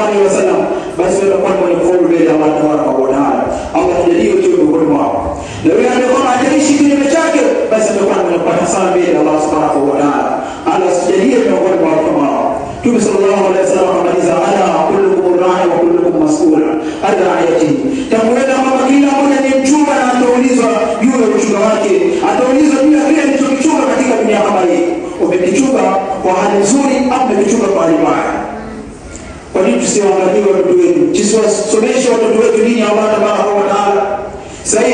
alaihi wasallam, basi watakuwa kwenye kufaulu mbele ya Allah tabaraka wa taala. Allah tujalie tu miongoni mwao. Na yule ambaye hataishi kinyume chake, basi atakuwa anapata sana mbele ya Allah subhanahu wa taala. Allah tujalie miongoni mwao kama hao. Mtume sallallahu alaihi wasallam akamaliza, ala kullukum ra'i wa kullukum mas'ul an ra'iyatihi. Tamwenda kwamba kila mmoja ni mchunga na ataulizwa juu ya uchunga wake, ataulizwa juu ya kile alichokichunga katika dunia kama hii. Umekichunga kwa hali nzuri au umekichunga kwa hali mbaya? Kwa nini tusiwaangalie watoto wetu, tusiwasomeshe watoto wetu dini ya Allah tabaraka wa taala?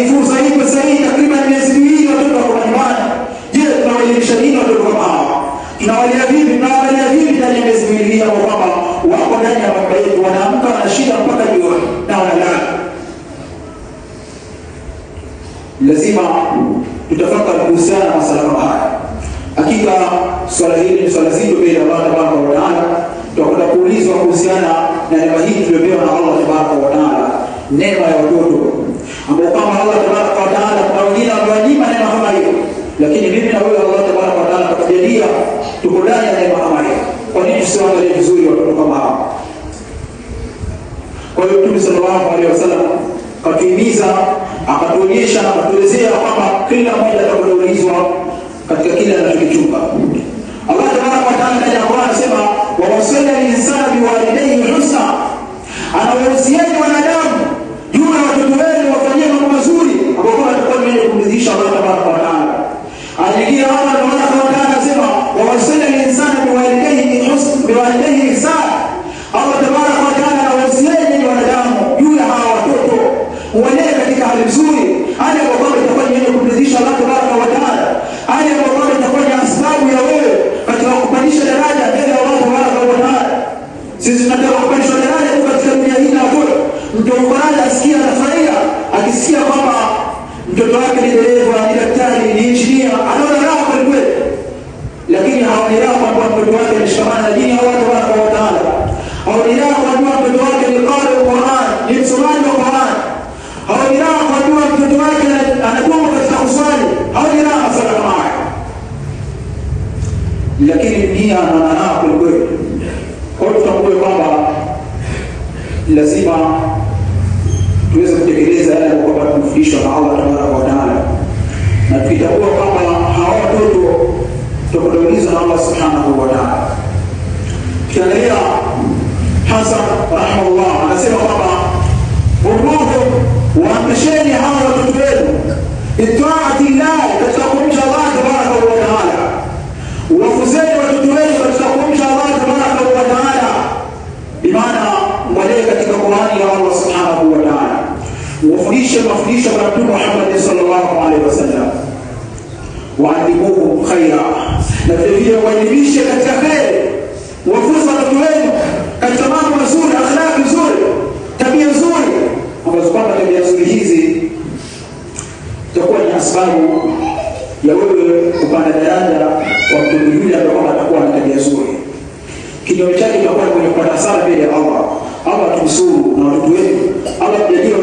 Fursa ipo sahihi, takriban miezi miwili watoto wako nyumbani. Je, tunawaelimisha nini watoto kama hawa? Tunawalea vipi? Tunawaangalia vipi ndani ya miezi miwili hii ambao kwamba wako ndani ya baba yetu, wanaamka wanashinda mpaka jioni na wanalala? Lazima tutafakari kuhusiana na masuala kama haya. Hakika swala hili ni swala zito mbele ya Allah tabaraka wa taala. Tutakwenda kuulizwa kuhusiana na neema hii tuliyopewa na Allah tabaraka wa taala, neema ya watoto ambao kama Allah tabaraka wa taala kwa wengine amewanyima neema kama hiyo, lakini mimi na wewe Allah tabaraka wa taala akatujalia tuko ndani ya neema kama hiyo. Kwa nini tusiangalie vizuri watoto kama hao? Kwa hiyo Mtume sallallahu alaihi wasallam katuhimiza, akatuonyesha na akatuelezea kwamba kila mmoja atakayoulizwa katika kile anachokichunga. Allah tabaraka wa taala ndani ya Qur'an anasema, wa wasalla al-insana biwalidayhi husna, anawahusieni wanadamu juu ya watoto wenu wafanyie mambo mazuri ambayo atakuwa mwenye kumridhisha Allah tabaraka wa taala. Aliingia Allah tabaraka wa taala anasema, wa wasalla al-insana biwalidayhi ihsana, Allah tabaraka wa taala anawahusieni wanadamu juu ya hawa watoto walee katika hali nzuri, hali ambayo itakuwa mwenye kumridhisha Allah tabaraka wa taala, hali ambayo itakuwa ni sababu ya wewe katika kupandisha daraja mbele ya Allah tabaraka wa taala. Sisi tunataka kupandisha daraja katika dunia hii na watoto. Mtu mmoja asikia anafurahia akisikia kwamba mtoto wake ni dereva, ni daktari, ni injinia, anaona raha kwa kweli. Lakini haoni raha kwamba mtoto wake ameshikamana na dini ya Allah tabaraka wa taala. Haoni raha kwamba mtoto wake ni qari wa Qur'an, ni msomaji wa Qur'an. Haoni raha kwamba mtoto wake anadumu katika kuswali. Haoni raha sana kama haya. Lakini nia anaona raha kwa kweli. Kwa hiyo tutambue kwamba lazima tuweze kutekeleza yale ambayo tunafundishwa na Allah tabaraka wa taala, na tukitambua kwamba hawa watoto tutaulizwa na Allah subhanahu wa taala. Tukiangalia Hasan rahimahullah anasema kwamba Mungu waamrisheni hawa watoto wenu itaati Allah, katika kumcha Allah tabaraka wa taala. Wafuzeni watoto wenu katika kumcha Allah tabaraka wa taala, bimaana mwalee katika Qur'ani ya Allah subhanahu wa taala. Wafundishe mafundisho ya Mtume Muhammad sallallahu alaihi wasallam. Waalimuhum khaira, na vile waelimishe katika kheri. Wafunze watoto wenu katika mambo mazuri, akhlaq nzuri, tabia nzuri, ambazo kwamba tabia nzuri hizi zitakuwa ni sababu ya wewe kupanda daraja wa mtu yule ambaye atakuwa na tabia nzuri. Kinyume chake kitakuwa kwenye kupata hasara mbele ya Allah. Allah tumsuru na watoto wetu. Allah tujalie